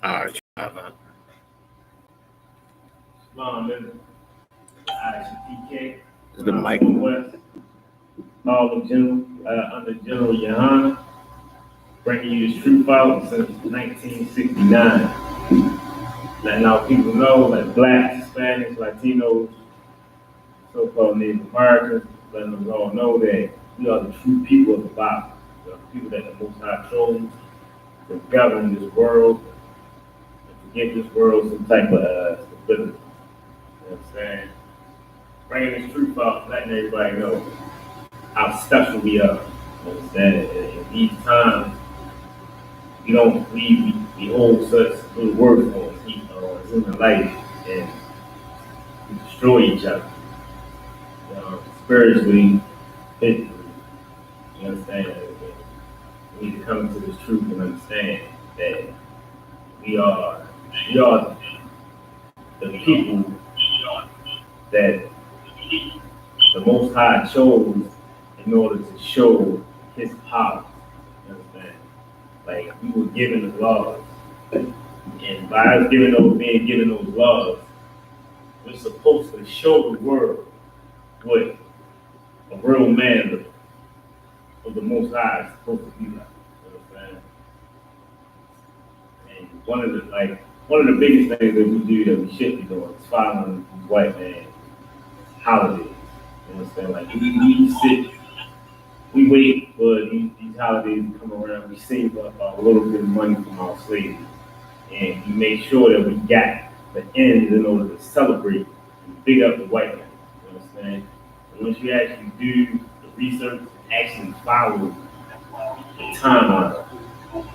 All right, Isupk. it's the mic. West. All of General under General Yohana, bringing you the truth out since 1969. Letting our people know, like blacks, Hispanics, Latinos, so-called Native Americans, letting us all know that we are the true people of the Bible. We are the people that the Most High chose to govern this world and to give this world some type of stability. You know what I'm saying? Bringing this truth out, letting everybody know how special we are. You understand? In these times, we hold such little words on human life, and we destroy each other. Spiritually, physically. You understand? We need to come to this truth and understand that we are the people that the Most High chose in order to show His power. You understand? Like, we were given the laws, and by us being given those laws, we're supposed to show the world what a real man of the Most High is supposed to be like. You understand? And one of the biggest things that we do that we should be doing is following these white man holidays. You understand? Like, we wait for these holidays to come around. We save up a little bit of money from our slavery, and we make sure that we got the ends in order to celebrate and big up the white man. You understand? And once you actually do the research, actually follow the timeline,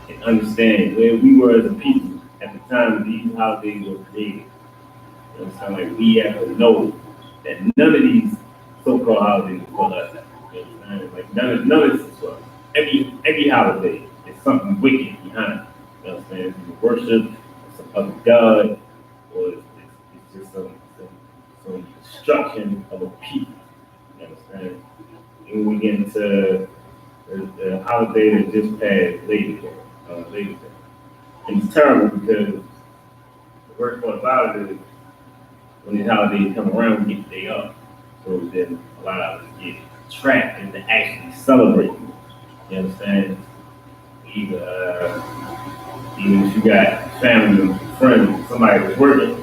and understand where we were as a people at the time these holidays were created. You understand? Like, we have to know that none of these so-called holidays are for us. You understand? Like, none of this is for us. Every holiday is something wicked behind it. You understand? It's either worship, some other god, or it's just some destruction of a people. You understand? And we get into the holiday that just passed, Labor Day. And it's terrible because the worst part about it is when these holidays come around, we get the day off. So then a lot of us get trapped into actually celebrating. You understand? Even if you got family or friends, somebody that's working,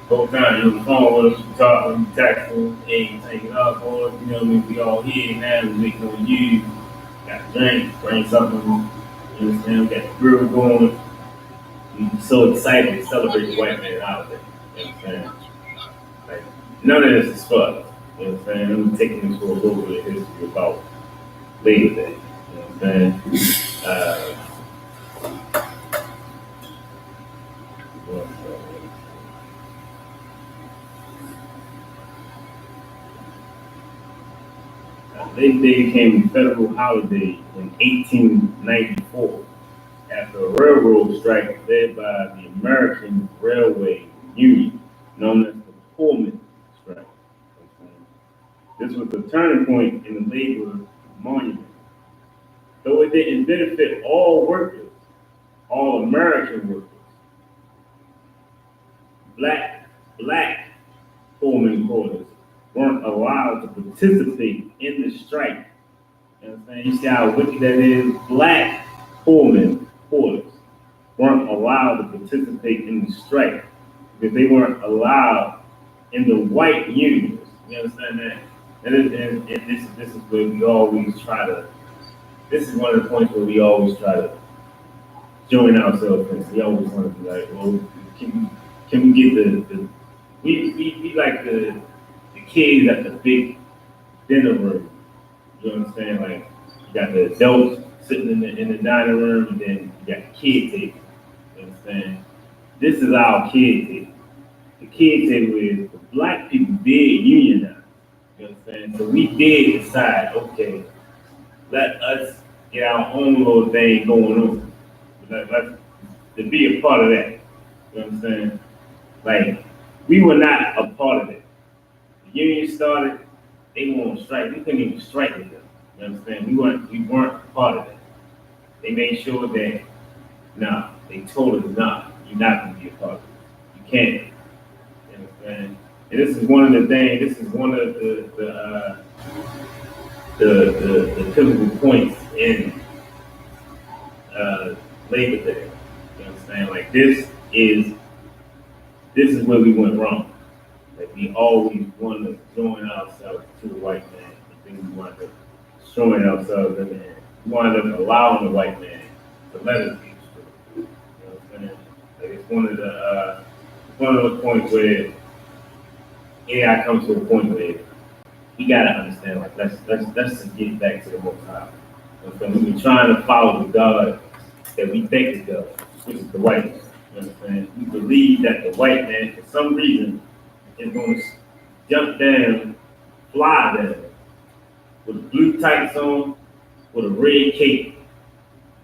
the whole time you're on the phone with us, you talking, you texting, ain't taking up, boys, you know what I mean? We all here now, we waiting on you. Got a drink, bring something, you understand? We got the grill going. We're so excited to celebrate the white man holiday. You understand? Like, none of this is fun. You know what I'm saying? I'm taking this for a little bit of history about Labor Day. You know what I'm saying? Labor Day became a federal holiday in 1894 after a railroad strike led by the American Railway Union, known as the Pullman Strike. This was the turning point in the labor monument. Though it didn't benefit all workers, all American workers, black Pullman porters weren't allowed to participate in the strike. You understand? You see how wicked that is? Black Pullman porters weren't allowed to participate in the strike because they weren't allowed in the white unions. You understand that? And this is where we always try to. This is one of the points where we always try to join ourselves in. We always want to be like, well, can we get the we like the kids at the big dinner room. You understand? Like, you got the adults sitting in the dining room, and then you got the kid table. You understand? This is our kid table. The kid table is the black people did unionize. You understand? So we did decide, okay, let us get our own little thing going on. Let's to be a part of that. You understand? Like, we were not a part of it. The union started, they won't strike. We couldn't even strike with them. You understand? We weren't part of that. They made sure that nah, they told us nah, you're not gonna be a part of it. You can't. You understand? And this is one of the things. This is one of the pivotal points in Labor Day. You understand? Like this is where we went wrong. Like we always want to join ourselves to the white man, and then we wind up showing ourselves in the hand. We wind up allowing the white man to let us be true. You know what I'm saying? Like it's one of those points where AI comes to a point where you gotta understand, like let's just get back to the Most High. You know what I'm saying? We've been trying to follow the God that we think is God, which is the white man. You understand? We believe that the white man, for some reason, is going to jump down, fly down, with blue tights on, with a red cape,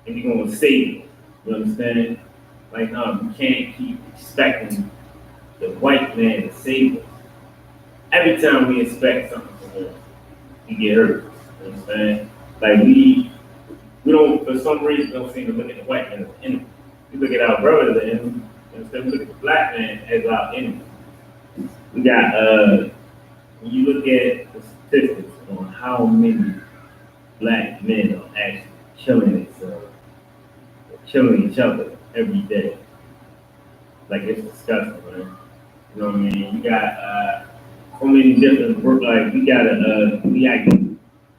and he's going to save you. You understand? Like, you can't keep expecting the white man to save us. Every time we expect something from him, we get hurt. You understand? Like we don't, for some reason, don't seem to look at the white man as an enemy. We look at our brother as an enemy. You understand? We look at the black man as our enemy. We got, when you look at the statistics on how many black men are actually killing themselves, or killing each other every day, like it's disgusting, man. You know what I mean? You got so many different work. Like we got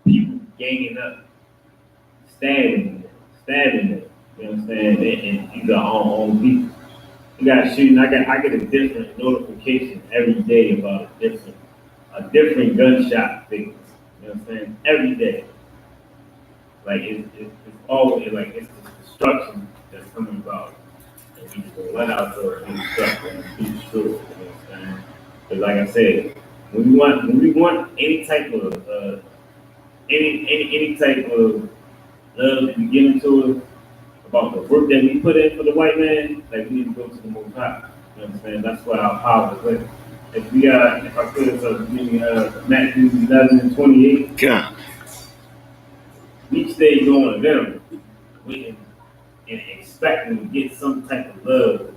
people ganging up, stabbing them. You know what I'm saying? And these are our own people. We got shooting. I get a different notification every day about a different gunshot victim. You know what I'm saying? Every day. Like it's always like it's the destruction that's coming about. And we just gonna let out the destruction and be destroyed. You know what I'm saying? But like I said, when we want any type of any type of love to be given to us about the work that we put in for the white man, like we need to go to the Most High. You understand? That's why our power is there. If I put us up Matthew 11:28, God. we stay going to them, waiting and expecting to get some type of love,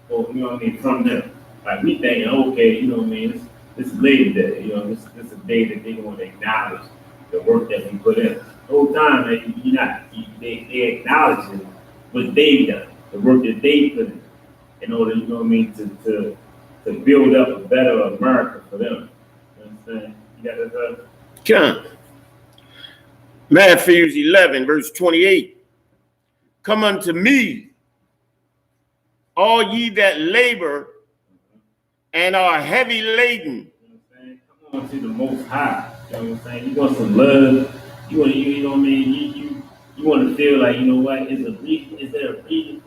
or you know what I mean, from them. Like we thinking, okay, you know what I mean, this is Labor Day, you know, this is a day that they want to acknowledge the work that we put in. The whole time, man, they acknowledging what they've done, the work that they put in order, you know what I mean, to build up a better America for them. You understand? You got that? John. Matthew 11, verse 28. Come unto me, all ye that labor and are heavy laden. You know what I'm saying? Come on to the Most High. You know what I'm saying? You want some love. You know what I mean? You want to feel like, you know what? Is there a reason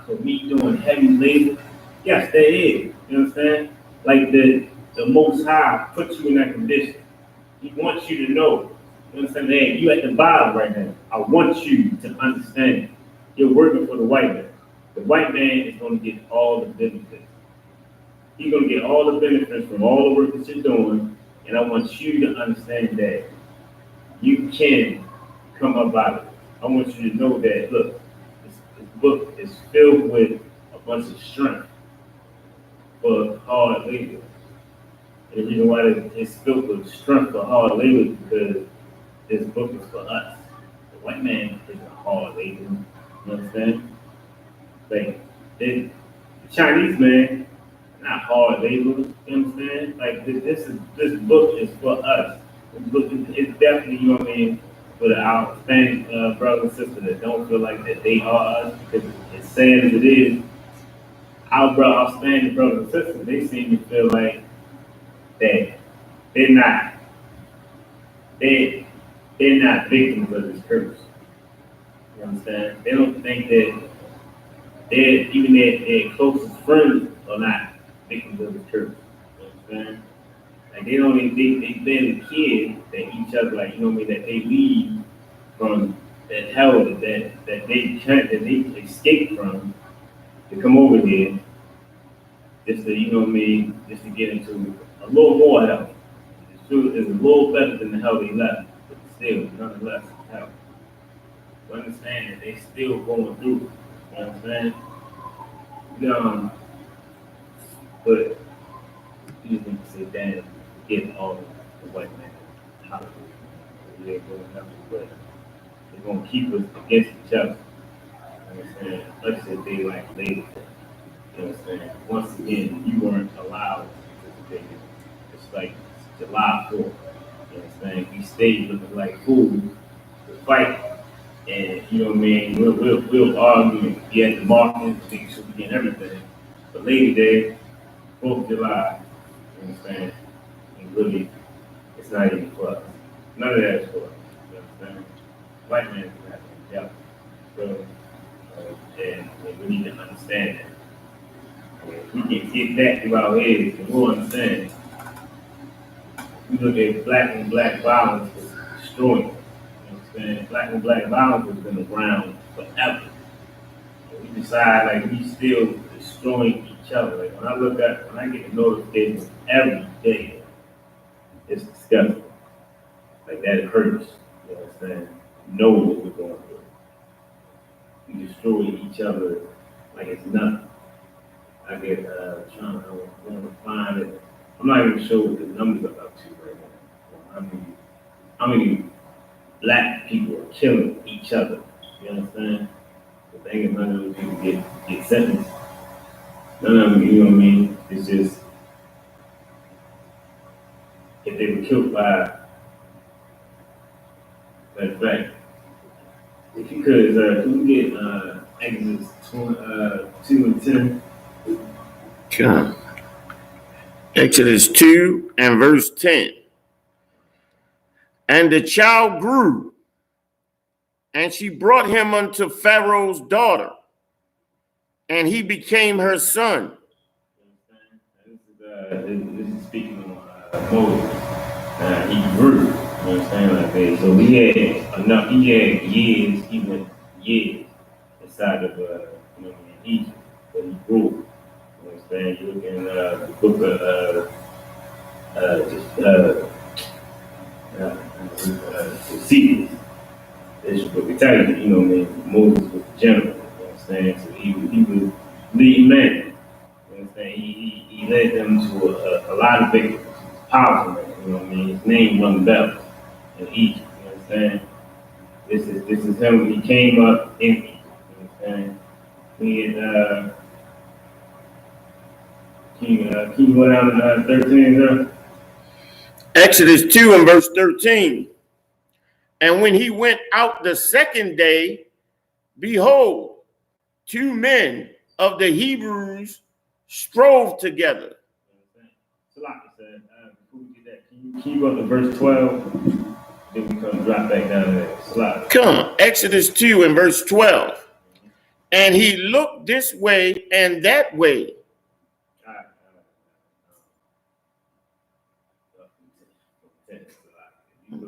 for me doing heavy labor? Yes, there is. You know what I'm saying? Like the Most High puts you in that condition. He wants you to know. You understand? Hey, you at the bottom right now. I want you to understand. You're working for the white man. The white man is going to get all the benefits. He's going to get all the benefits from all the work that you're doing. And I want you to understand that you can come up out of it. I want you to know that, look, this book is filled with a bunch of strength for hard labor. And the reason why it's filled with strength for hard labor is because this book is for us. The white man is a hard labor. You understand? Like, the Chinese man, not hard labor. You understand? Like, this book is for us. This book is definitely, you know what I mean, for our Spanish brothers and sisters that don't feel like that they are us, because as sad as it is, our Spanish brothers and sisters, they seem to feel like that they're not victims of this curse. You understand? They don't think that even their closest friends are not victims of this curse. You understand? Like they don't even they barely care that each other, like, you know what I mean, that they leave from that hell that they escape from to come over here just to, you know what I mean, just to get into a little more hell. Just Sure, it's a little better than the hell they left, but still, nonetheless, hell. You understand that they still going through. You understand? But you just need to sit down and forget all the white man holidays. They're going nothing, but they're gonna keep us against each other. You understand? Let's say they like Labor Day. You understand? Once again, you weren't allowed to participate. It's like July 4th. You understand? We stayed looking like fools to fight. And you know what I mean? We'll argue and be at the market, making sure we get everything. But Labor Day, 4th of July, you understand? And really, it's not even for us. None of that is for us. You understand? White man is not together. So, and we need to understand that. If we can get that through our heads, and we'll understand. We look at black and black violence was destroying. You understand? Black and black violence has been around forever. And we decide like we still destroying each other. Like when I get a notification every day, it's disgusting. Like that hurts. You understand? Know what we're going through. We destroy each other like it's nothing. I get trying to find it. I'm not even sure what the numbers are up to right now. How many black people are killing each other? You understand? The thing is, none of those people get sentenced. None of them, you know what I mean? It's just if they were killed by that fact. If you could, can we get Exodus 2 and 10? Sure. Exodus 2 and verse 10. And the child grew, and she brought him unto Pharaoh's daughter, and he became her son. This is speaking on Moses. He grew. You understand like that? So he had enough. He had years. He went years inside of Egypt, but he grew. You understand? You look in the book of Secrets. This book it tells you, you know, man, Moses was the general. You understand? So he was leading man. You understand? He led them to a lot of victories. He was powerful man. You know what I mean? His name rung bells in Egypt. You understand? This is him. He came up in Egypt. You understand? He had can you go down to 13, sir? Exodus 2 and verse 13. And when he went out the second day, behold, two men of the Hebrews strove together. Before we get that, can you go up to verse 12? Then we come drop back down there. Come, Exodus 2 and verse 12. And he looked this way and that way.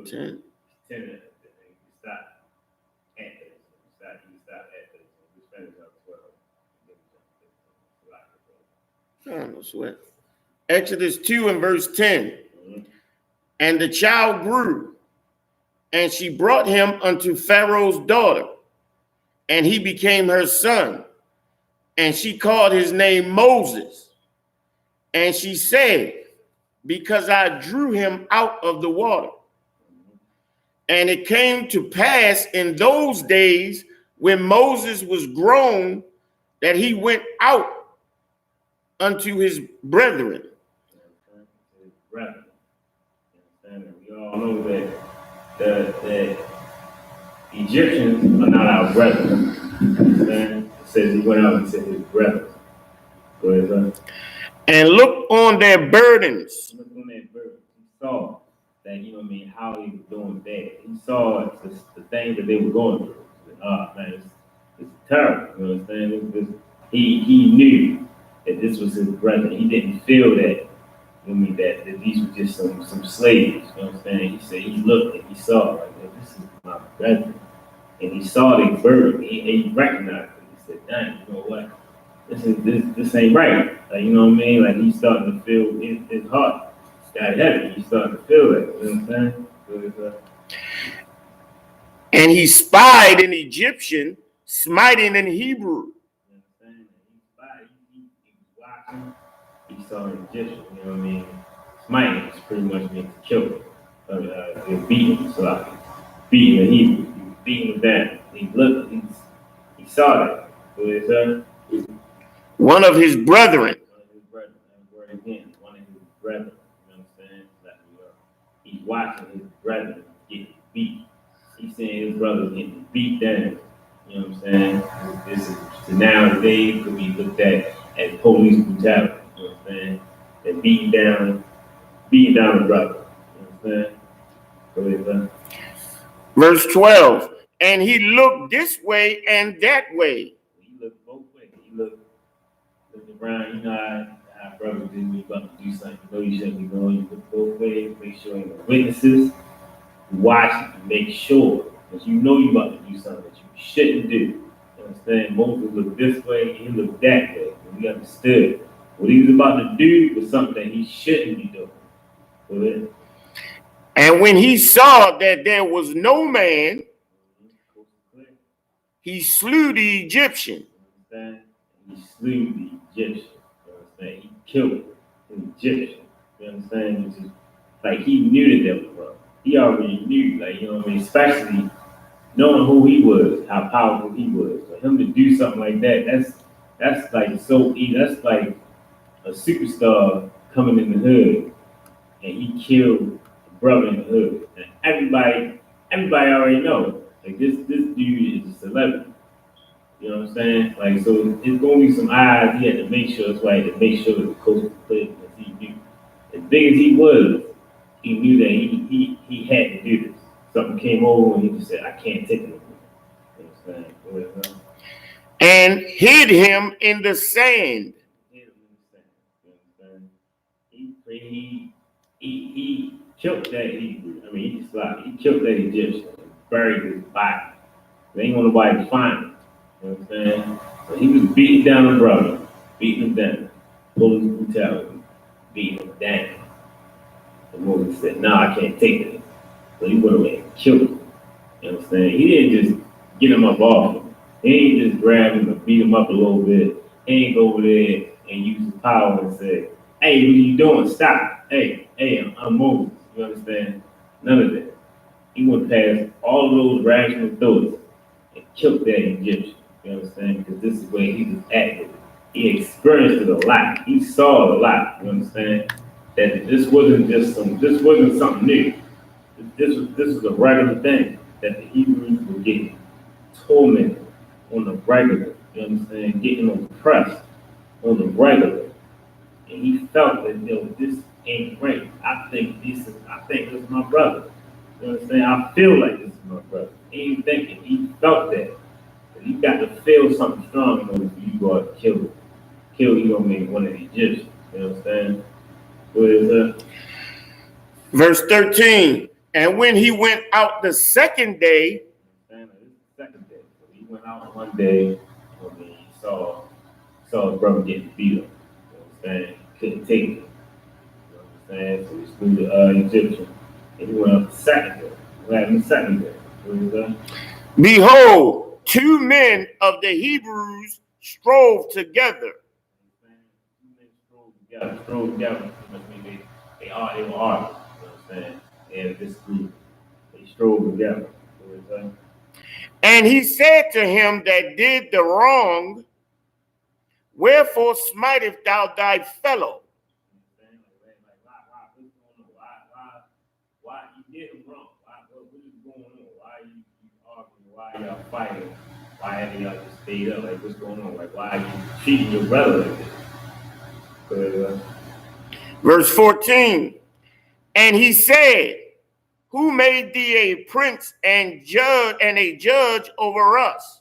Ten. No sweat. Exodus 2 and verse 10. And the child grew, and she brought him unto Pharaoh's daughter, and he became her son. And she called his name Moses. And she said, because I drew him out of the water. And it came to pass in those days when Moses was grown that he went out unto his brethren. We all know that the Egyptians are not our brethren. It says he went out unto his brethren. Go ahead, son. And looked on their burdens. Looked on their burdens. He saw that, you know what I mean, how he was doing bad. He saw the things that they were going through. Man, it's terrible. You understand? He knew that this was his brother. He didn't feel that, you know, that these were just some slaves. You know what I'm saying? He said he looked and he saw like, this is my brother. And he saw their burden. He recognized it. He said, dang, you know what? This ain't right. Like, you know what I mean? Like, he's starting to feel his heart got heavy. He started to feel that. You know what I'm saying? And he spied an Egyptian smiting in Hebrew. You know what I'm saying? He spied. He was watching. He saw an Egyptian. You know what I mean? Smiting is pretty much means to kill him. They're beating him. So beating in Hebrew. He was beating him down. He looked. He saw that. One of his brethren. Again, one of his brethren. You know what I'm saying? He's watching his brethren get beat. He's seeing his brothers getting beat down. You know what I'm saying? This is nowadays could be looked at as police brutality. You know what I'm saying? They're beating down the brother. You know what I'm saying? Verse 12. And he looked this way and that way. He looked both ways. He looked around. You know how brothers do when you about to do something. You know you shouldn't be going. You look both ways. Make sure you have witnesses. Watch it. Make sure. Because you know you about to do something that you shouldn't do. You understand? Moses looked this way. He looked that way. And we understood what he was about to do was something that he shouldn't be doing. And when he saw that there was no man, he slew the Egyptian. He slew the Egyptian. You understand? He killed the Egyptian. You understand? Which is like he knew that was wrong. He already knew, like, you know what I mean? Especially knowing who he was, how powerful he was. For him to do something like that, that's like so easy. That's like a superstar coming in the hood and he killed a brother in the hood. And everybody already know, like this dude is a celebrity. You know what I'm saying? Like, so it's gonna be some eyes. He had to make sure. That's why he had to make sure that the coach would play because he knew, as big as he was, he knew that he had to do this. Something came over and he just said, I can't take it anymore. You understand? And hid him in the sand. He killed that Hebrew. I mean, he killed that Egyptian and buried his body. There ain't gonna nobody to find him. You know what I'm saying? So he was beating down the brother, beating him down, police brutality, beating him down. And Moses said, no, I can't take it. So he went away and killed him. You understand? He didn't just get him up off him. He ain't just grab him and beat him up a little bit. He ain't go over there and use his power and say, hey, what are you doing? Stop. Hey, I'm Moses. You understand? None of that. He went past all of those rational thoughts and killed that Egyptian. You understand? Because this is where he was active. He experienced it a lot. He saw it a lot. You understand? That this wasn't something new. This was a regular thing that the Hebrews were getting tormented on the regular. You understand? Getting oppressed on the regular. And he felt that, you know, this ain't right. I think this is my brother. You understand? I feel like this is my brother. He ain't thinking. He felt that. But you got to feel something strong in order for you to go out and kill, you know what I mean, one of the Egyptians. You understand? What is that? Verse 13. And when he went out the second day, So he went out one day, and he saw his brother getting beat up. You understand? Couldn't take it. You understand? So he slew the Egyptian. And he went out the second day. What happened the second day? What is that? behold, 2 men of the Hebrews strove together. Strove together. Must mean they were arguing. You know what I'm saying? And this group, they strove together. And he said to him that did the wrong, wherefore smitest thou thy fellow? Why you did him wrong? What is going on? Why are you arguing? Why are y'all fighting? Why haven't y'all just stayed up? Like, what's going on? Like, why are you treating your brother like this? Verse 14. And he said, who made thee a prince and a judge over us?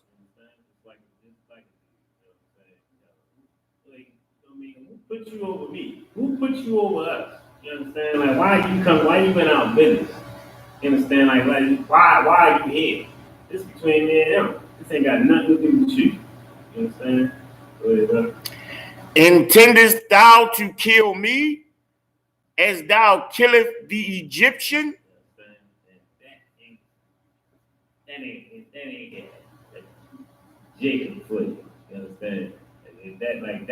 Who put you over me? Who put you over us? You understand? Like, why you went out of business? You understand? Like why are you here? This is between me and him. This ain't got nothing to do with you. You understand? Intendest thou to kill me? as thou killest the Egyptian? That ain't Jacob for you. You understand? That ain't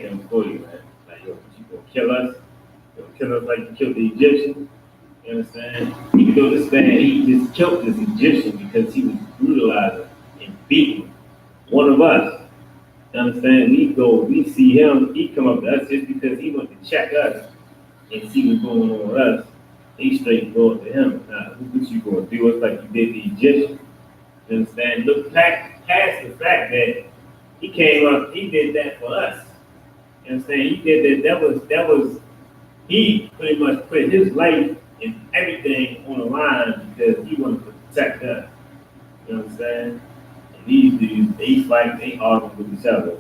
them for you, man. Like, yo, you gonna kill us? You gonna kill us like you killed the Egyptian? You understand? Even though this man, he just killed this Egyptian because he was brutalizing and beating one of us. You understand? We see him, he come up to us just because he went to check us and see what's going on with us. He straight go up to him. Now, what you gonna do us like you did the Egyptian? You understand? Look past the fact that he came up, he did that for us. You understand? He did that. That was he pretty much put his life and everything on the line because he wanted to protect us. You understand? And these dudes, they fight, they argue with each other.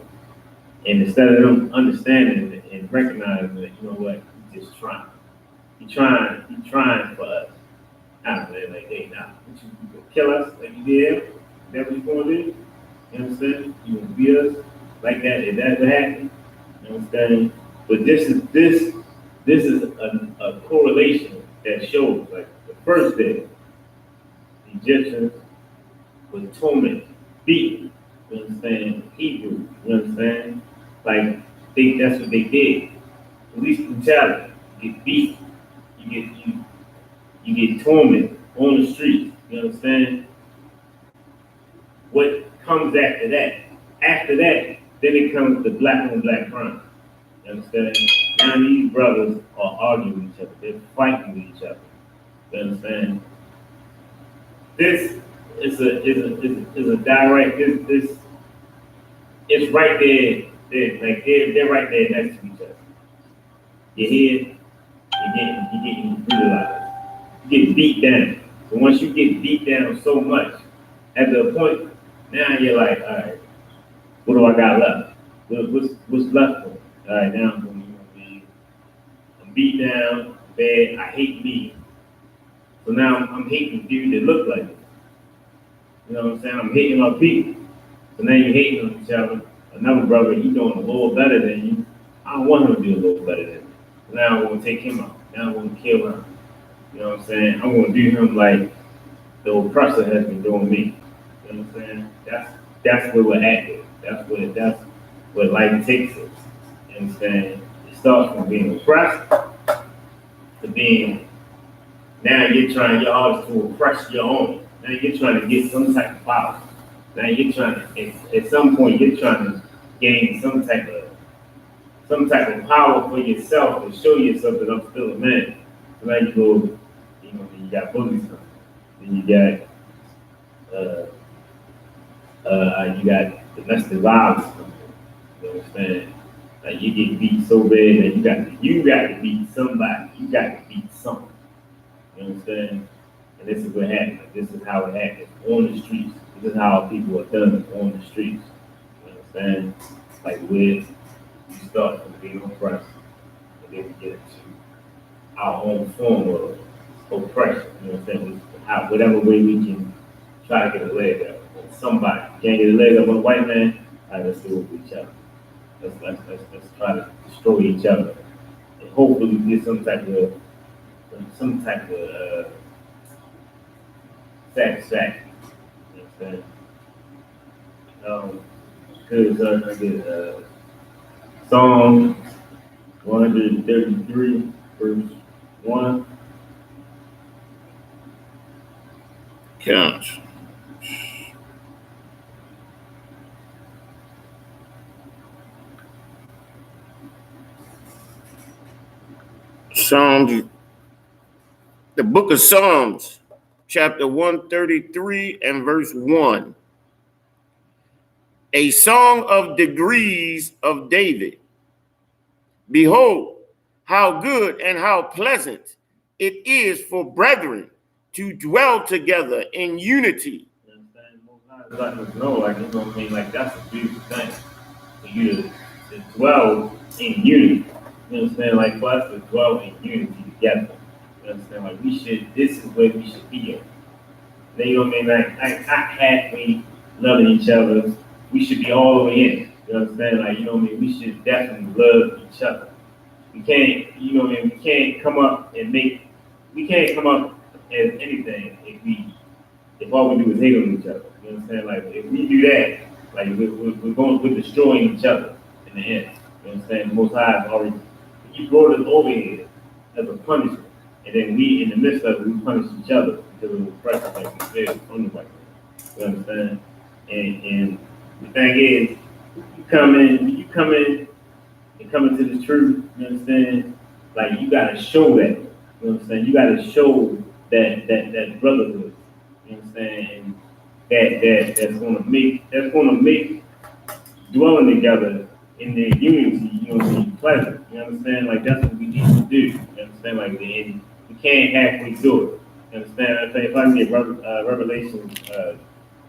And instead of them understanding and recognizing that, you know what, he's just trying. He's trying for us. Not like, hey, nah, you gonna kill us like you did? Is that what you gonna do? You understand? You gonna beat us like that? Is that what happened? You understand? But this is a correlation that shows, like, the first day, the Egyptians were tormented, beaten. You understand? Hebrew. You understand? Like, that's what they did. Police brutality. You get beat. You get tormented on the streets. You understand? What comes after that? After that, then it comes the black on black crime. You understand? Now these brothers are arguing with each other. They're fighting with each other. You understand? This is a direct. This it's right there. They're right there next to each other. Your head, you're getting brutalized. You get beat down. But once you get beat down so much, at the point now you're like, all right, what do I got left? What's left for me? All right, now I'm beat down, bad. I hate me. So now I'm hating dudes that look like me. You know what I'm saying? I'm hating my people. So now you're hating on each other. Another brother, he's doing a little better than you. I don't want him to do a little better than me. So now I'm going to take him out. Now I'm going to kill him. You know what I'm saying? I'm going to do him like the oppressor has been doing me. You know what I'm saying? That's where we're at. That's what life takes us. You understand? It starts from being oppressed to being, now you're trying your hardest to oppress your own. Now you're trying to get some type of power. Now you're trying to, at some point, you're trying to gain some type of power for yourself and show yourself that I'm still a man. So now you go, you got bullies coming. Then you got domestic violence coming. You understand? Like, you get beat so bad that you got to beat somebody. You got to beat something. You understand? And this is what happens. This is how it happens on the streets. This is how people are done on the streets. You understand? Like, where you start from being oppressed, and then we get into our own form of oppression. You understand? Whatever way we can try to get a leg up on somebody. You can't get a leg up on a white man, all right, let's do it with each other. Let's try to destroy each other, and hopefully get some type of satisfaction. You know what I'm saying? Because I get Psalm 133, verse 1. Counts. Psalms, the book of Psalms, chapter 133 and verse 1. A song of degrees of David. Behold, how good and how pleasant it is for brethren to dwell together in unity. You understand? Let us know, like, you know what I mean? Like, that's a beautiful thing for you to dwell in unity. You understand? Like, for us to dwell in unity together. You understand? Like, this is where we should be at. You know what I mean? Like not halfway loving each other. We should be all the way in. You understand? Like, you know what I mean? We should definitely love each other. We can't, you know what I mean? We can't come up and we can't come up as anything if all we do is hate on each other. You know what I'm saying? Like, if we do that, like, we're destroying each other in the end. You know what I'm saying? The Most High has already, He brought us over here as a punishment. And then we, in the midst of it, we punish each other because of the pressure like we said from the white man. You understand? And the thing is, you come in and come into the truth, you understand? Like, you gotta show that. You understand? You gotta show that brotherhood. You understand? And that's gonna make dwelling together in their unity, you know, be pleasant. You understand? Like, that's what we need to do. You understand? Like, we can't halfway do it. You understand? If I can get Revelation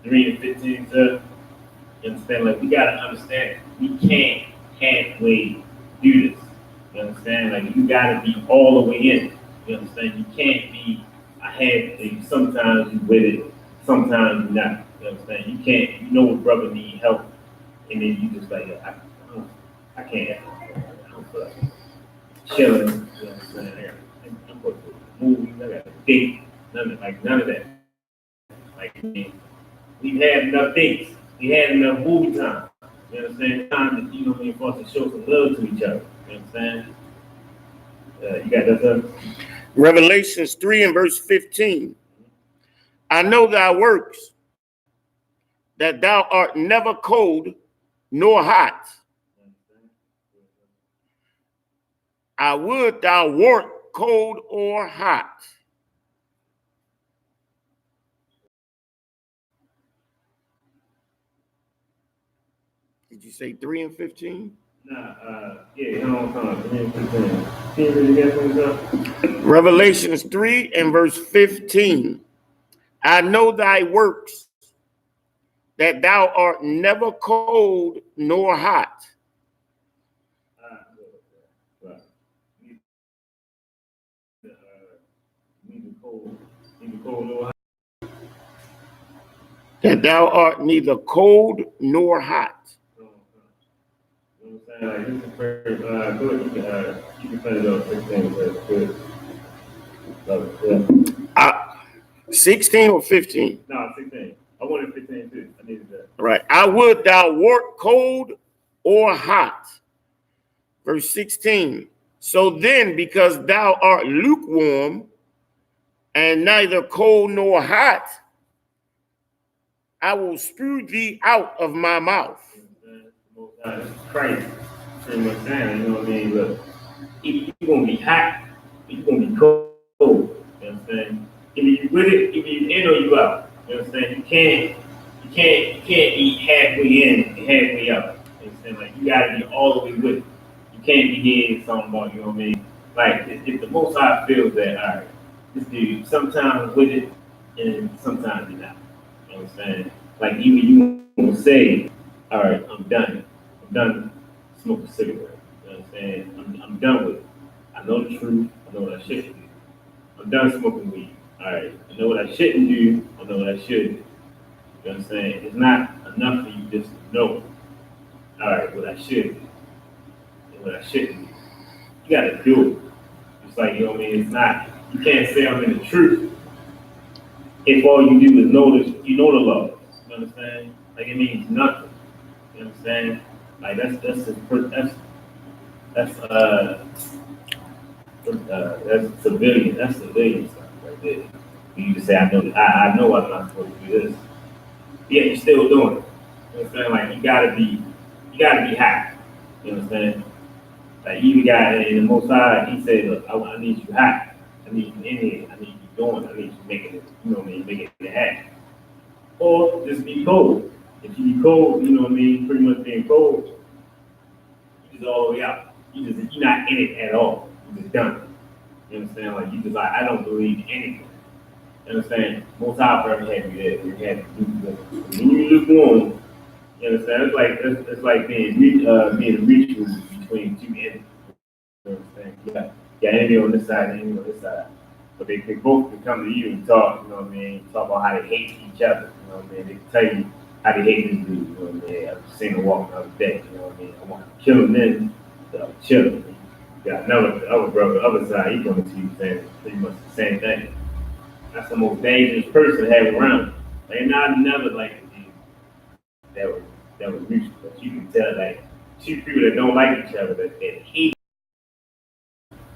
3 and 15, sir, you understand? Like, we gotta understand, we can't halfway do this. You understand? Like, you gotta be all the way in. You understand? You can't be a half. Sometimes you with it, sometimes you're not. You understand? You can't. You know, a brother need help, and then you just like, I can't. I don't feel like chilling. You understand? I'm going to the movies. I got a date. None of that. Like, we've had enough dates. We had enough movie time. You understand? Time that, you know what I mean, for us to show some love to each other. You understand? You got that, sir? Revelations 3 and verse 15. I know thy works, that thou art never cold nor hot. I would thou wert cold or hot. Did you say 3 and 15? Yeah, hold on. 3 and 15. Can you read again, sir? Revelations 3 and verse 15. I know thy works, that thou art never cold nor hot. That thou art neither cold nor hot. You know what I'm saying? Like, this is you can finish up 16. Yeah. 16 or 15? No, 16. I wanted 15 too. I needed that. Right. I would thou wert cold or hot. Verse 16. So then, because thou art lukewarm and neither cold nor hot, I will spew thee out of my mouth. That's crazy. Pretty much saying, you know what I mean? Look, you're going to be hot, you're going to be cold. You know what I'm saying? If you with it, if you in or you out. You know what I'm saying? You can't be halfway in and halfway out. You know what I'm saying? Like, you gotta be all the way with it. You can't be hearing something about, you know what I mean? Like, if the Most High feels that, all right, this dude sometimes with it and sometimes he's not. You know what I'm saying? Like, even you won't say, all right, I'm done smoking a cigarette. You know what I'm saying? I'm done with it. I know the truth. I know what I shouldn't do. I'm done smoking weed. All right. I know what I shouldn't do. I know what I should do. You know what I'm saying? It's not enough for you just to know, all right, what I should do and what I shouldn't do. You got to do it. It's like, you know what I mean? It's not, you can't say I'm in the truth if all you do is know you know the law. You understand? Like, it means nothing. You know what I'm saying? Like, that's civilian. That's civilian stuff right there. You just say, I know I'm not supposed to do this. Yeah, you're still doing it. You know what I'm saying? Like, you gotta be hot. You know what I'm saying? Like, even got in the Most High, he said, look, I need you hot. I need you in here. I need you doing it. I need you making it, you know what I mean, making it happen. Or just be cold. If you be cold, you know what I mean, pretty much being cold, you just all the way out. You're not in it at all. You're just done. You understand? Like, you just like, I don't believe anything. You understand? Most High forever had you there. You had to do that. When you lukewarm, you understand? It's like being a mutual between two enemies. You understand? You got enemy on this side and enemy on this side. But they both can come to you and talk, you know what I mean? Talk about how they hate each other. You know what I mean? They can tell you how they hate this dude. You know what I mean? I've seen them walking the other day. You know what I mean? I want to kill him then, so I'm chilling. got another other brother, other side, he coming to you saying pretty much the same thing. That's the most dangerous person to have around. Like, not never like a dude that was mutual, but you can tell like two people that don't like each other that hate.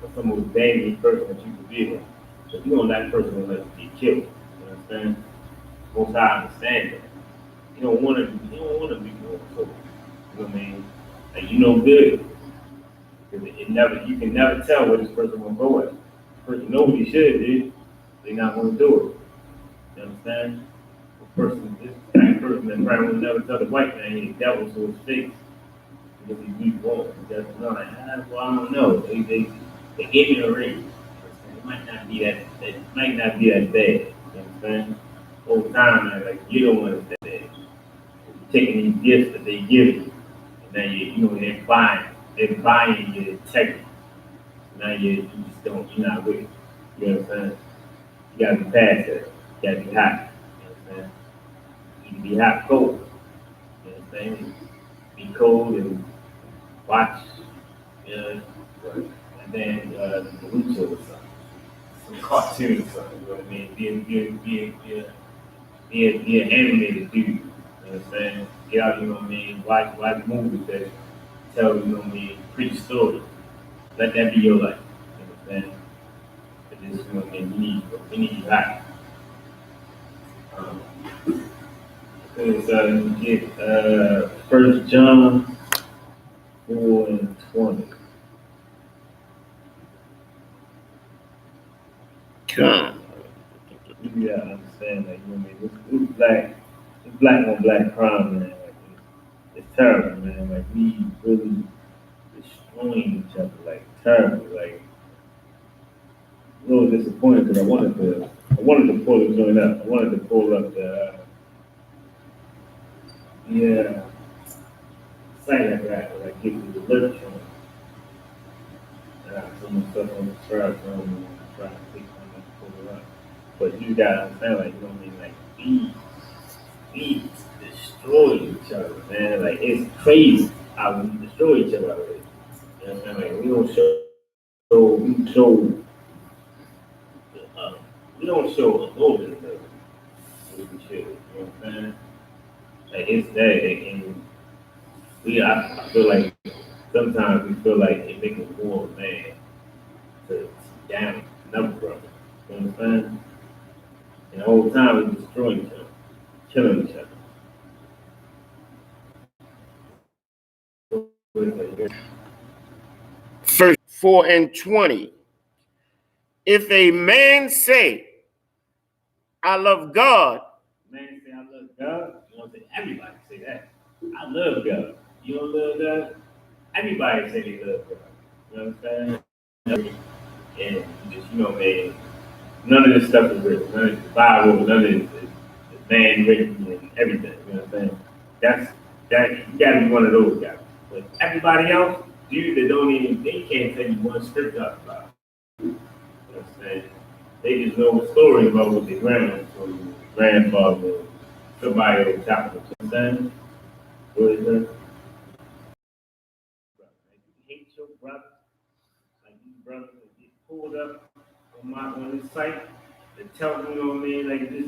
That's the most dangerous person that you can be with. So if you don't like that person, unless you get killed. You understand? Most I understand that. You don't want to be more so. You know what I mean? Like, you know good. Because you can never tell where this person will go at. This person know what he should do, they're not going to do it. You understand? This kind of person that probably will never tell the white man he's devil to his face. Because he keeps going. He doesn't know. Like, well, I don't know. They gave me a ring. It might not be that. It might not be that bad. You understand? Over time, man, like you don't want it that bad. You're taking these gifts that they give you, and now they're buying your integrity. Now you just don't. You're not with it. You understand? You gotta be past that. You gotta be hot. You understand? You can be hot, cold. You understand? Be cold and watch. You know, and then Naruto or something, some cartoon or something. You know what I mean? Be an animated dude. You understand? Get out. You know what I mean? Watch movies that tell you know what I mean. Pretty stories. Let that be your life. You understand? This is what we need you back. Because you get 1 John 4:20. Come. You gotta understand that, you know what I mean? This black on black crime, man. Like, it's terrible, man. Like, we really destroying each other, like, terrible. Like, a little disappointed because I wanted to pull the joint up. I wanted to pull up the site I got, like get the lyrics from it. I got so much stuff on the subscribe from and I'm trying to click on it to pull it up. But you gotta understand, like, you know what I mean? Like, we destroy each other, man. Like, it's crazy how we destroy each other already. You know what I'm saying? Like, we don't show a little bit of love. We should, you know what I'm saying? Like, it's that, and I feel like sometimes we feel like it makes us more mad to down another brother. You understand? And the whole time we destroying each other, killing each other. First 4:20. If a man say, I love God. Man say I love God. You know what I'm saying? Everybody say that. I love God. You don't love God? Everybody say they love God. You know what I'm saying? And just, you know, man, none of this stuff is written. None of the Bible, none of it is man written and everything. You know what I'm saying? That you gotta be one of those guys. But everybody else, dude, they can't tell you one script about it. You know what I'm saying? They just know a story about what their grandmother told you, grandfather, or somebody over top of them. You know what I'm saying? What is that? Like, you hate your brother, like these brothers that get pulled up on this site that tell them, you know what I mean, like this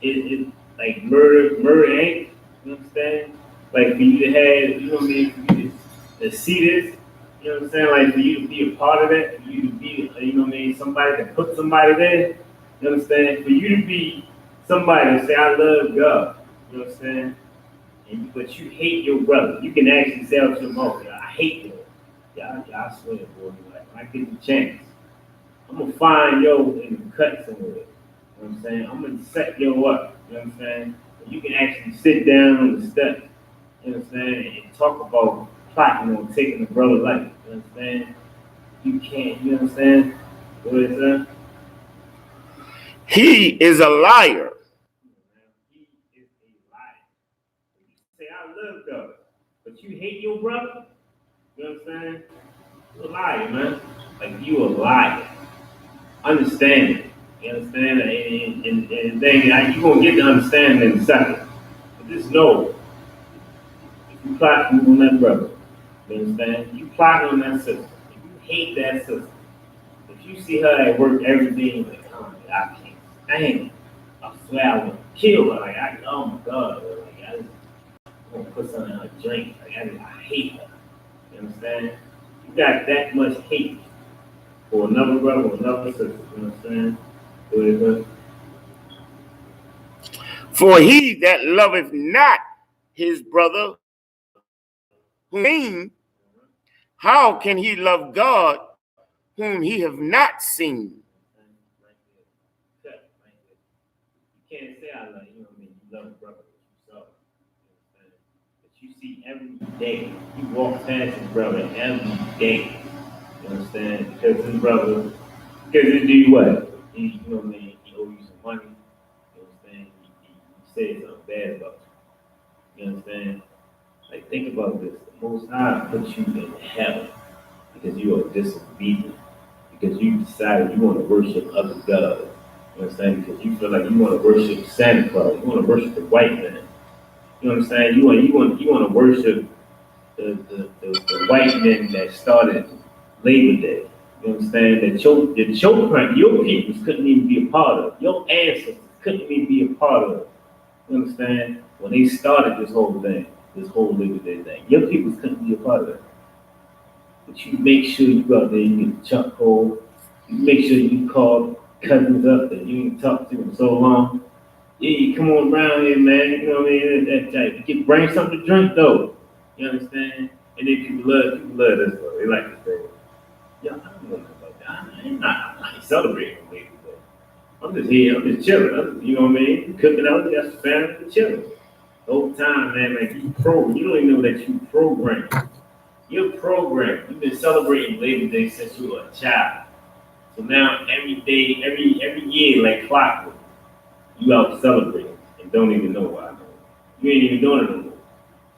it like murder ain't, you understand? Like for you to have, you know what I mean, for you to see this, you know what I'm saying? Like for you to be a part of that, for you to be, you know what I mean, somebody that put somebody there, you understand? For you to be somebody that say, I love God, you know what I'm saying? But you hate your brother. You can actually say out your mouth, I hate him. Yeah, I swear, boy, like when I get the chance, I'm gonna find yo and cut somewhere. You know what I'm saying? I'm gonna set yo up. You know what I'm saying? You can actually sit down on the steps. You know what I'm saying? And talk about plotting on taking a brother's life. You know what I'm saying? You can't. You know what I'm saying? What is that? He is a liar. He is a liar. You say I love God, but you hate your brother. You know what I'm saying? You're a liar, man. Like you a liar. Understand it. You understand? And then you're gonna get the understanding in a second. But just know, if you plot on that brother, you understand? You plot on that sister. If you hate that sister. If you see her at work every day, you're like, oh, I can't stand it. I swear I want to kill her. Like, oh my God. Like, I just want to put something in her drink. Like, I hate her. You understand? You got that much hate for another brother or another sister. You understand? For he that loveth not his brother, whom how can he love God whom he have not seen? You can't say I love you. I mean, you love a brother that you saw. But you see every day. You walk past his brother every day. You understand? Because his brother, because he do you what? He, you know what I mean? He owe you some money. You understand? He said something bad about you. You understand? Like, think about this. The Most High put you in hell because you are disobedient. Because you decided you want to worship other gods. You understand? Because you feel like you want to worship Santa Claus. You want to worship the white man. You understand? You want to worship the white men that started Labor Day. You understand? That your peoples couldn't even be a part of. Your ancestors couldn't even be a part of. You understand? When they started this whole thing, this whole Labor Day thing, your peoples couldn't be a part of it. But you make sure you go out there and get the chuck hole. You make sure you call cousins up that you ain't talked to in so long. Yeah, you come on around here, man. You know what I mean? You bring something to drink, though. You understand? And then people love this, though. They like to say, yo, I don't know nothing about that. I'm not celebrating Labor Day. I'm just here. I'm just chilling. You know what I mean? Cooking out, got some family, chilling. The whole time, man, like you don't even know that you programmed. You're programmed. You've been celebrating Labor Day since you were a child. So now every day, every year, like clockwork, you out celebrating and don't even know why. You ain't even doing it no more.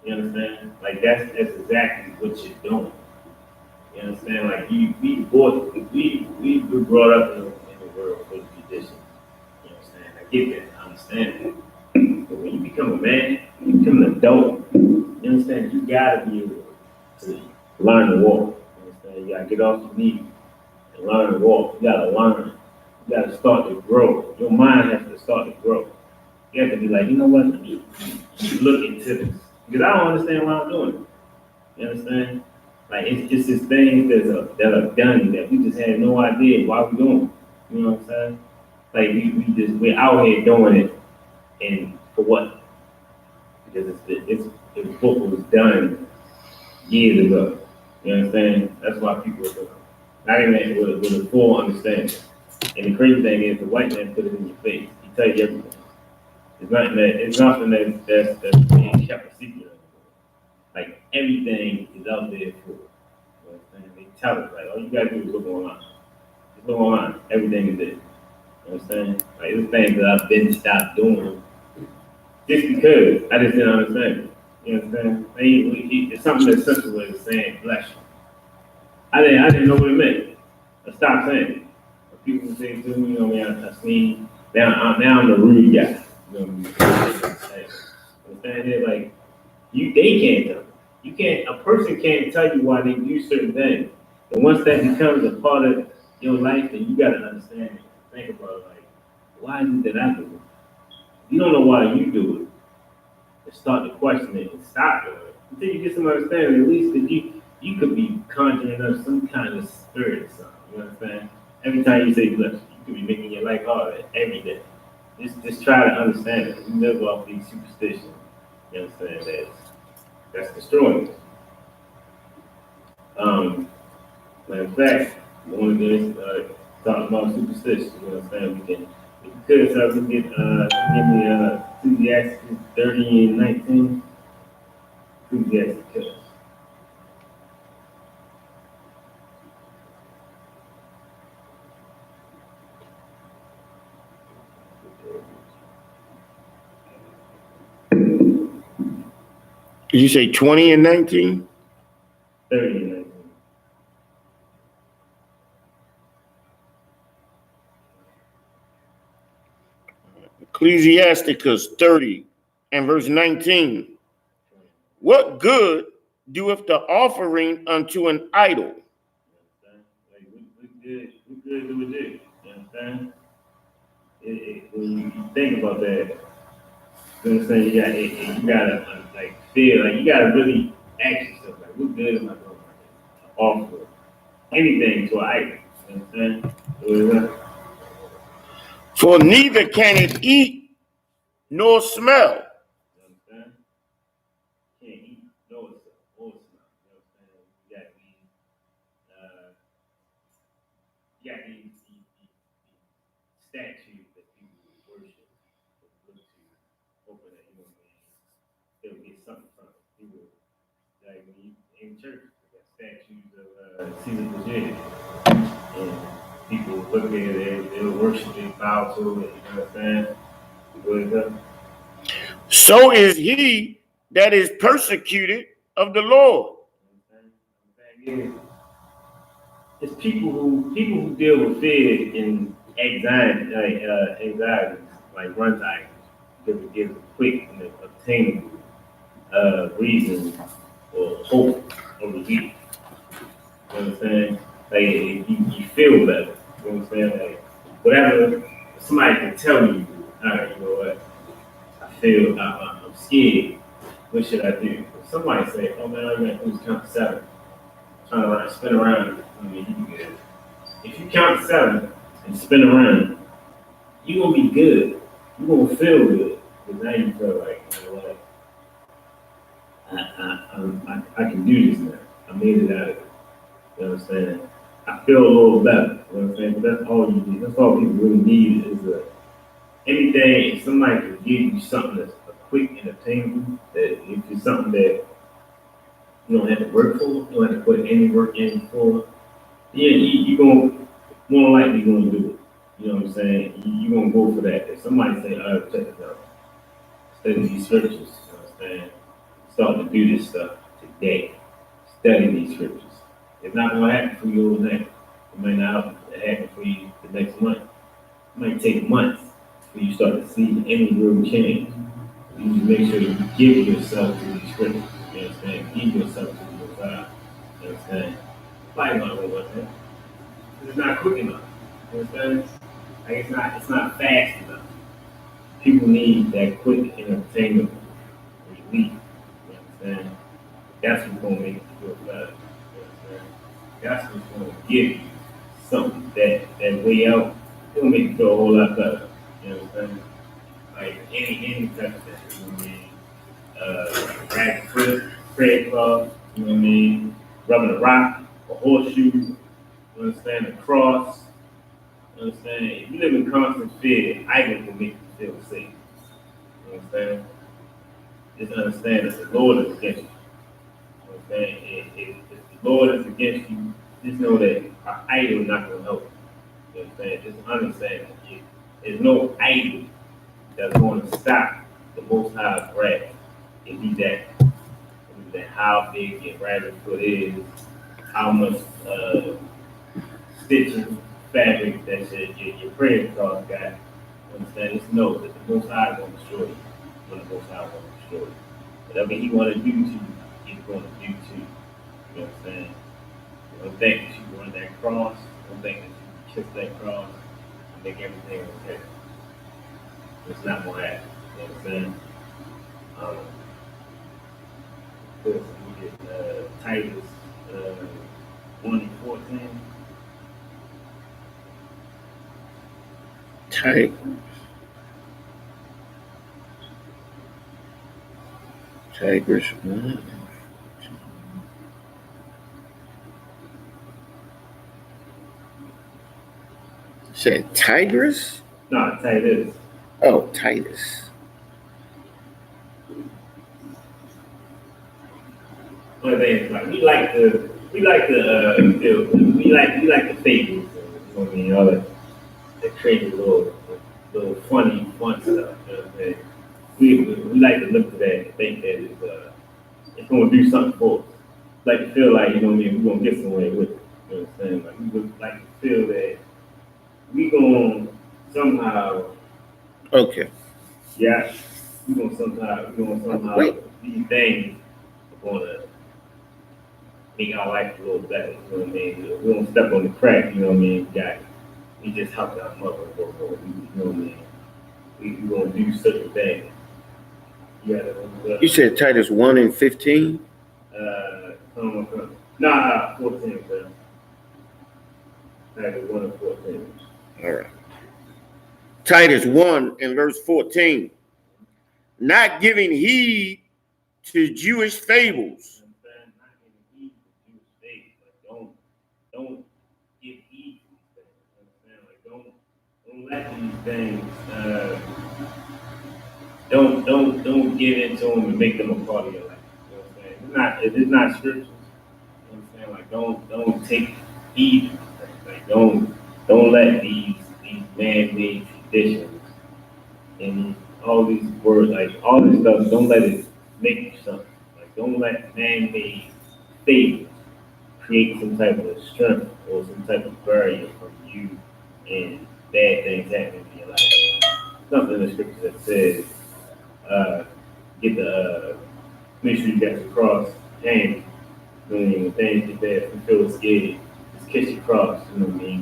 You understand? Like that's exactly what you're doing. You understand? Like we were brought up in the world for the tradition. You understand? I get that. I understand that. But when you become a man, you become an adult. You understand? You gotta be able to learn to walk. You understand? You gotta get off your knees and learn to walk. You gotta learn. You gotta start to grow. Your mind has to start to grow. You have to be like, you know what? Let me look into this. Because I don't understand why I'm doing it. You understand? Like it's just things that are done that we just had no idea why we're doing. You know what I'm saying? Like we're out here doing it, and for what? Because the book was done years ago. You understand? That's why people are doing it. Not even with a full understanding. And the crazy thing is, the white man put it in your face. He tell you everything. It's nothing that's being kept a secret. Like everything is out there for it. You understand? They tell us like all you gotta do is look online. Just look online. Everything is there. You understand? Like there's things that I've been stopped doing just because I just didn't understand it. You understand? It's something as simple as saying bless you. I didn't know what it meant. I stopped saying it. People say to me, you know, I seen now I'm the rude guy. You know what I mean? Understand it? Like they can't tell. You can't. A person can't tell you why they do certain things. And once that becomes a part of your life, then you gotta understand it. Think about it. Like, why is it that I do it? If you don't know why you do it, and start to question it and stop doing it until you get some understanding. At least that you could be conjuring up some kind of spirit or something. You understand? Every time you say bless, you could be making your life harder every day. Just try to understand it. We live off these superstitions. You understand? That's destroying us. Matter of fact, one of these talking about superstitions. You understand? We could so we get give me Ecclesiastes 30 and 19. Ecclesiastes. Did you say 20 and 19? 30 and 19. Ecclesiasticus 30 and verse 19. What good doeth the offering unto an idol, good to legit. You understand? When you think about that, you understand? You gotta like feel like you gotta really ask yourself like, what good am I doing right now? Offer anything to an item. You understand? For neither can it eat nor smell. You understand? Can't eat, no it's or smell. You understand? You got these statues that people worship, look to, hoping that they'll get something from it. People like when you in church, they got statues of Caesar, and people look at it, they'll worship it, bow to it. You know what I'm saying? So is he that is persecuted of the Lord. It's people who deal with fear and anxiety, like run tigers, because it gives a quick and obtainable reason or hope or relief. You know what I'm saying? Like you feel better. You know what I'm saying? Like whatever somebody can tell you, all right, you know what? I'm scared. What should I do? If somebody say, oh man, all you gotta do is count to 7. Turn around, spin around. I mean, you can get it. If you count to 7 and spin around, you're gonna be good. You're gonna feel good. Because now you feel like, you know what? I can do this now. I made it out of it. You know what I'm saying? I feel a little better. You know what I'm saying? But that's all you need. That's all people really need is anything. If somebody can give you something that's quick and obtainable, that if it's something that you don't have to work for, you don't have to put any work in for, yeah, you're going more likely going to do it. You know what I'm saying? You're going to go for that. If somebody say, all right, check this out. Study these scriptures. You know what I'm saying? Start to do this stuff today. Study these scriptures. It's not going to happen for you overnight. It might not happen for you the next month. It might take months before you start to see any real change. You need to make sure you give yourself to these scriptures. You understand? Give yourself to the Most High. You understand? Fight not going like that. It's not quick enough. You understand? Like it's not fast enough. People need that quick and obtainable relief. You understand? That's what's gonna make you feel better. You understand? That's what's gonna give you something that way out. It's gonna make you feel a whole lot better. You understand? Like any type of thing. You know what I mean? Rag foot, credit card, you know what I mean? Rubbing a rock, a horseshoe, you understand? A cross, you understand? If you live in constant fear, items will make you feel safe. You understand? Just understand that the Lord is against you. You understand? If the Lord is against you, just know that an idol is not going to help you. You understand? Just understand that there's no idol that's going to stop the Most High's wrath. If he's that how big your rabbit foot is, how much stitching fabric that your prayer card got. Understand? Just know that the Most High is going to destroy you. When the Most High is going to destroy you. Whatever he want to do to you, he's going to do to you. You understand? Don't think that you run that cross. Don't think that you kiss that cross and make everything okay. It's not going to happen. You understand? We get Titus 1:14. Tight. Tigers. Said Tigress? No, Titus. Oh, Titus. One thing is like we like the fables. You know what I mean? All the crazy little funny fun stuff. You know what I'm saying? We like to look at that and think that it's gonna do something for us. Like to feel like, you know what I mean, we're gonna get somewhere with it. You know what I'm saying? Like we would like to feel that we gonna somehow Okay. yeah, we're gonna somehow these things are gonna make our life a little better. You know what I mean? We don't step on the crack. You know what I mean? We just help our mother. You know what I mean? We gonna do certain things. You said Titus 1 and 15? Nah, 14, bro. Titus 1 and 14. All right. Titus 1 and verse 14. Not giving heed to Jewish fables. Not giving heed to Jewish fables. Like, don't give heed to these things. Like, don't let these things. Don't get into them and make them a part of your life. You know what I'm saying? It's not scriptures. You know what I'm saying? Like, don't take heed to these things. Like, don't let these man-made traditions and all these words, like all this stuff, don't let it make you something. Like, don't let man-made fables create some type of strength or some type of barrier from you and bad things happening in your life. Something in the scripture that says, get the make sure you got your cross handy. You know what I mean? When things get bad, if you feel scared, just kiss your cross. You know what I mean?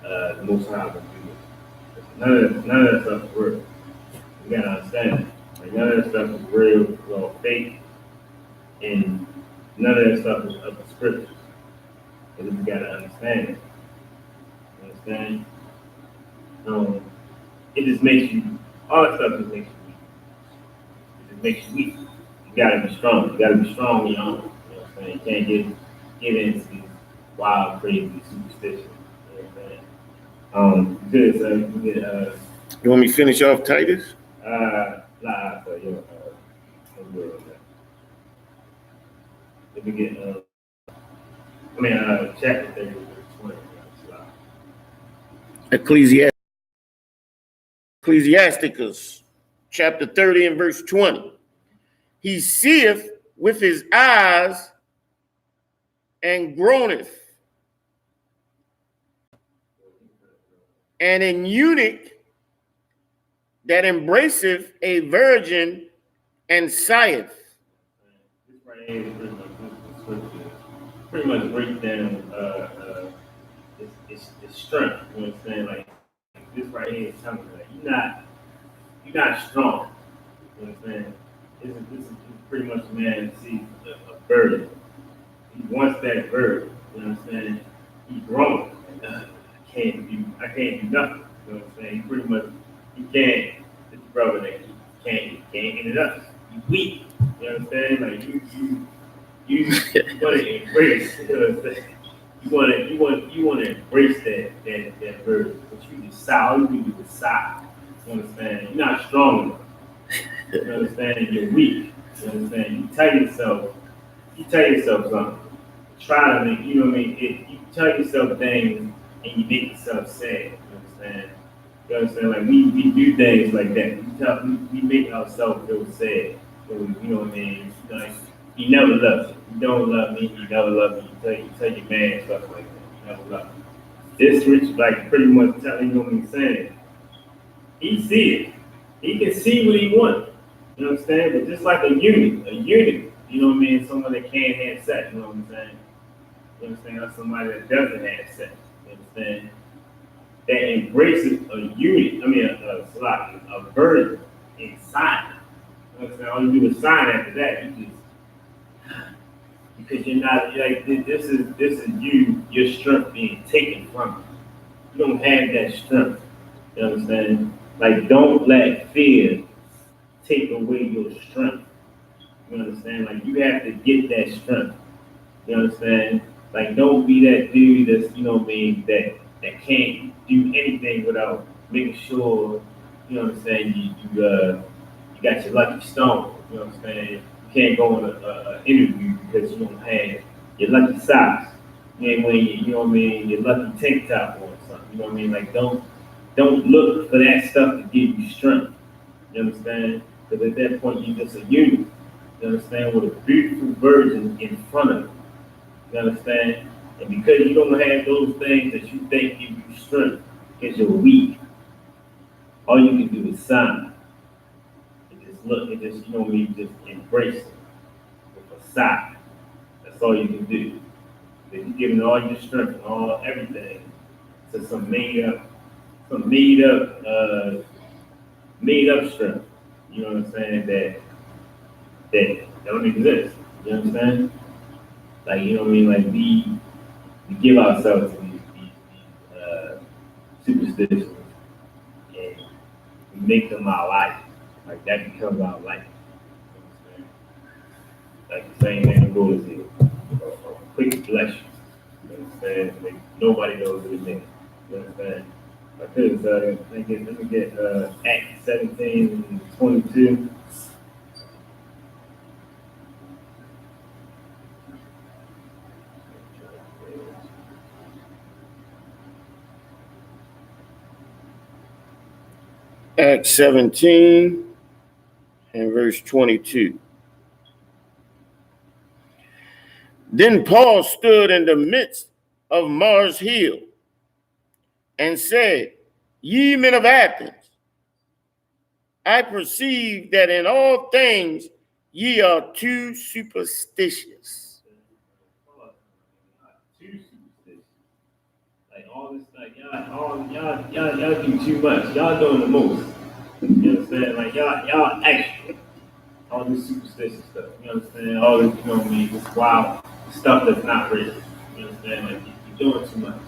Because the Most High will do it. None of that stuff is real. You gotta understand that. Like, none of that stuff is real. It's all fake, and none of that stuff is of the scriptures. But you gotta understand it. You understand? It just makes you. All that stuff just makes you weak. It just makes you weak. You gotta be strong. You gotta be strong in your own. You know what I'm saying? You can't get into these wild, crazy superstitions. You know what I'm saying? Good. So you get You want me to finish off Titus? Nah. So I'm good on that. Let me get chapter 30, verse 20. Ecclesiasticus, chapter 30 and verse 20. He seeth with his eyes and groaneth, and an eunuch that embraceth a virgin and sigheth. This right here is pretty much breaks down its strength. You know what I'm saying? Like, this right here is telling you that you're not strong. You know what I'm saying? This is pretty much a man that sees a bird. He wants that bird. You know what I'm saying? He's growing. Like, I can't do nothing. You know what I'm saying? He pretty much this brother that he can't get it up. He's weak. You know what I'm saying? Like, you want to embrace. You know what I'm saying? You want to embrace that bird, but you decide. All you do is decide. You understand? You're not strong enough. You understand? You're weak. You understand? You tell yourself something. Try to make, you know what I mean? You tell yourself things and you make yourself sad. You understand? You understand? Like, we do things like that. We make ourselves feel sad. So, you know what I mean? Like, you never love me. You don't love me. You never love me. You tell your man stuff like that. You never love me. This rich, like, pretty much telling you what he's saying. He see it. He can see what he wants. You know what I'm saying? But just like a unit, you know what I mean? Someone that can't have sex, you know what I'm saying? You understand? Or somebody that doesn't have sex, you understand? That embraces a unit, a virgin inside. You understand? All you do is sign after that. You just, because you're not, like, this is your strength being taken from you. You don't have that strength. You understand? Like, don't let fear take away your strength. You understand? Like, you have to get that strength. You understand? Like, don't be that dude that's, you know what I mean, that can't do anything without making sure, you know what I'm saying, you got your lucky stone. You know what I'm saying? You can't go on an interview because you don't have your lucky socks. You ain't wearing your, you know what I mean, your lucky tank top or something. You know what I mean? Like, don't look for that stuff to give you strength. You understand? Because at that point, you're just a unit. You understand? With a beautiful virgin in front of you. You understand? And because you don't have those things that you think give you strength, because you're weak, all you can do is sign. And just look and just, you know what I mean, just embrace it with a sigh. That's That's all you can do. If you're giving all your strength and all everything to some made up strength. You know what I'm saying? That don't exist. You understand? Like, you know what I mean? Like we give ourselves to these superstitions and we make them our life. Like that becomes our life. You understand? Like the same thing the Lord is here. A quick bless you. You understand? Like nobody knows what it means. You understand? Because let me get Acts 17:22. Acts 17 and verse 22. Then Paul stood in the midst of Mars Hill and said, Ye men of Athens, I perceive that in all things ye are too superstitious. Too superstitious. Like all this, like y'all do too much. Y'all doing the most. You understand? Like y'all extra. All this superstitious stuff. You understand? All this, you know what I mean? This wild stuff that's not real. You understand? Like you're doing too much.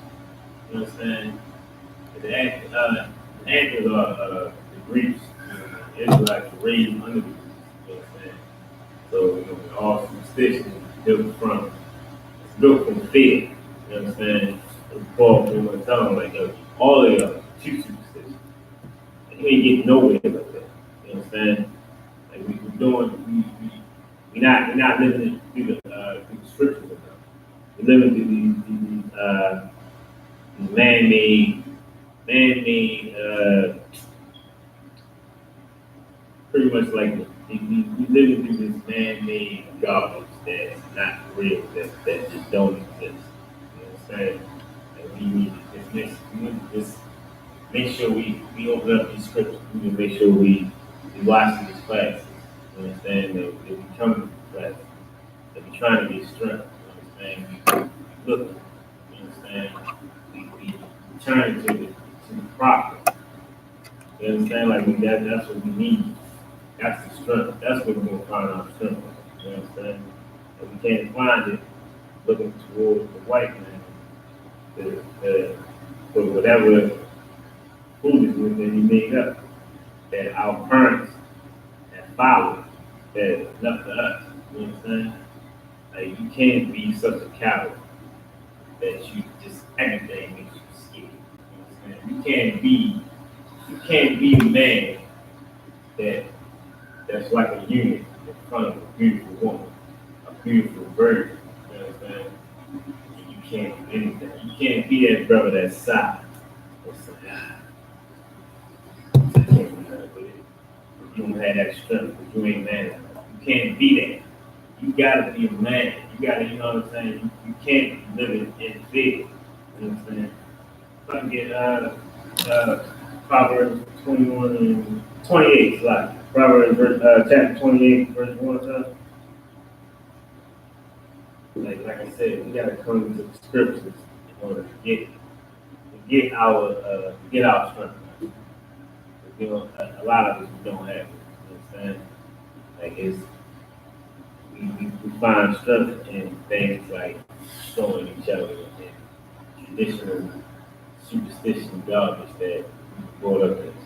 You understand? The actors are the Greeks. You know, Israelites were raised under the Greeks. You understand? So you know, all superstition is built from fear. You understand? Paul pretty much telling them like, yo, all of y'all too superstitious. Like, you ain't getting nowhere like that. You understand? Like we're not living through the scriptures enough. We're living through these man-made, pretty much like we living through this man-made garbage that's not real, that just don't exist. You understand? And we need to just make sure we open up these scriptures. We need to make sure we watch these classes. You understand? That we come to these classes. That we're trying to get strength. You understand? We look. You understand? We turn to the prophet. You understand? Like that's what we need. That's the strength. That's where we're gonna find our strength. You understand? And we can't find it looking towards the white man. For whatever foolishness that he made up, that our parents have followed, that left to us. You understand? Like you can't be such a coward that you just everything makes you scared. You understand? You can't be the man that's like a unit in front of a beautiful woman, a beautiful virgin. You understand? And you can't do anything. You can't be that brother that's side. I can't do nothing with it. You don't have that strength because you ain't man enough. You can't be that. You gotta be a man. You gotta, you know what I'm saying? You can't live in fear. You know what I'm saying? If I can get Proverbs 21 and 28, like Proverbs chapter 28, verse 1. Like I said, we gotta come into the scriptures in order to get our strength. You know, a lot of us don't have it. You understand? Like we find strength in things like showing each other and traditional superstition garbage that we brought up in. You know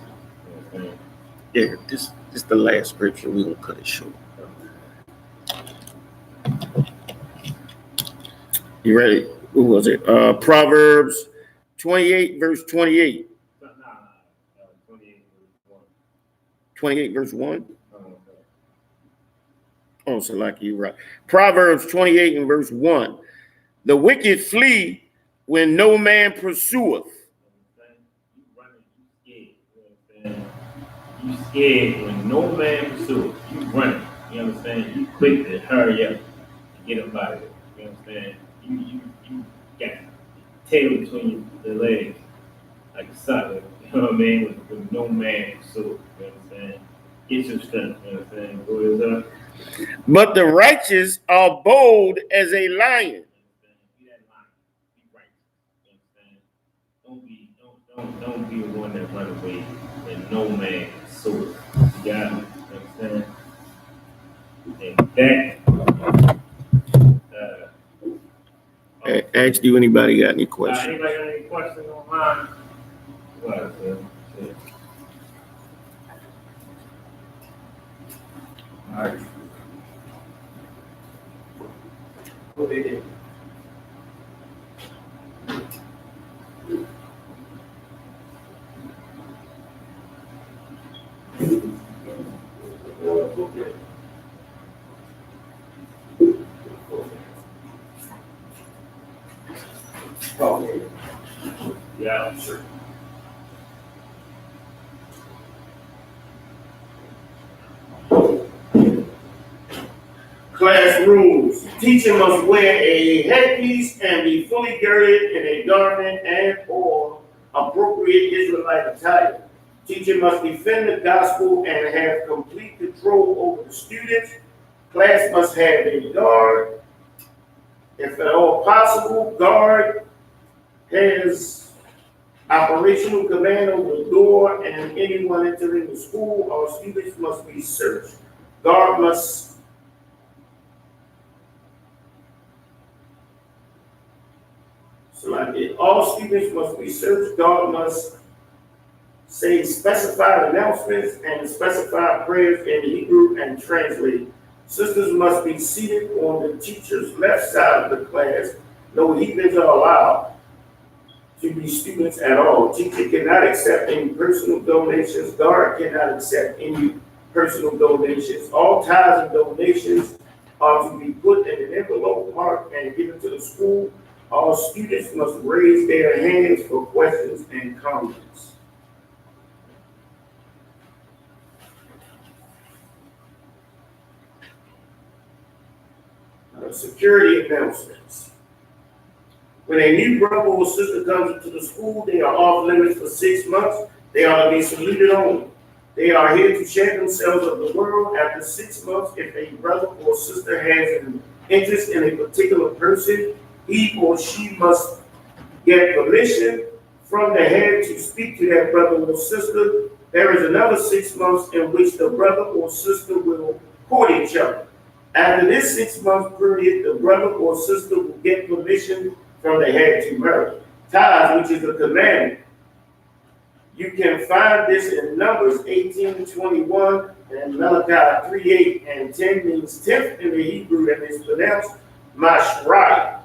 what I'm saying? Yeah, this is the last scripture. We're gonna cut it short. You ready? Who was it? Proverbs 28, verse 28. 28 verse 1. 28, verse 1. Oh, so like you right. Proverbs 28 and verse 1. The wicked flee when no man pursueth. You running, you scared. You scared when no man pursueth. You running. You understand? You quick to hurry up and get up out of it. You understand? You got tail between the legs like a sucker. You know what I mean? With no man pursueth. You understand? Get some strength. You know what I'm saying? Go ahead, sir. But the righteous are bold as a lion. Be that lion. Be righteous. You understand? Don't be the one that run away and no man so you got me. You understand? And that Ask you anybody got any questions? anybody got any questions on mine? What, sir? Yeah. All right. What they did. Yeah, I'm sure. Class rules. Teacher must wear a headpiece and be fully girded in a garment and or appropriate Israelite attire. Teacher must defend the gospel and have complete control over the students. Class must have a guard. If at all possible, guard has operational command over the door, and anyone entering the school or students must be searched. Guard must all students must be searched. Guard must say specified announcements and specified prayers in Hebrew and translate. Sisters must be seated on the teacher's left side of the class. No heathens are allowed to be students at all. Teacher cannot accept any personal donations. Guard cannot accept any personal donations. All tithes and donations are to be put in an envelope marked and given to the school. All students must raise their hands for questions and comments. Security announcements. When a new brother or sister comes into the school, they are off limits for 6 months. They are to be saluted only. They are here to share themselves of the world. After 6 months, if a brother or sister has an interest in a particular person, he or she must get permission from the head to speak to that brother or sister. There is another 6 months in which the brother or sister will court each other. After this 6 month period, the brother or sister will get permission from the head to marry. Tithes, which is a commandment. You can find this in Numbers 18:21 and Malachi 3:8 and 10 means 10th in the Hebrew and is pronounced mashrai.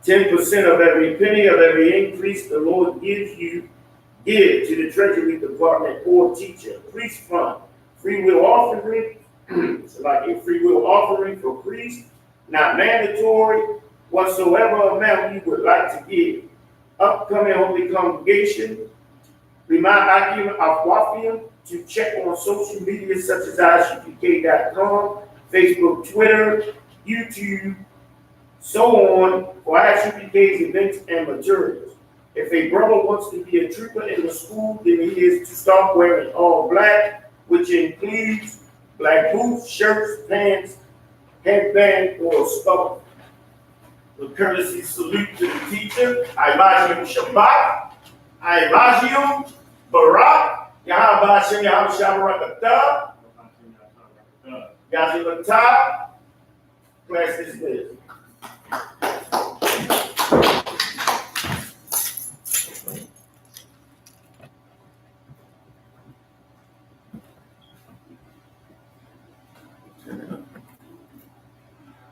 10% of every penny of every increase the Lord gives you, give to the Treasury Department or teacher. Priest fund, free will offering. It's like a free will offering for priests, not mandatory. Whatsoever amount you would like to give. Upcoming holy congregation. Remind Akim Afwafian to check on social media such as Isupk.com, Facebook, Twitter, YouTube, so on for Isupk's events and materials. If a brother wants to be a trooper in the school, then he is to start wearing all black, which includes black boots, shirts, pants, headband, or scarf. The courtesy salute to the teacher. I Imagine Shabbat. I Imagine Barak. Yahabah Shem Yahab Shabarakatah. Yazimatah. Class dismissed.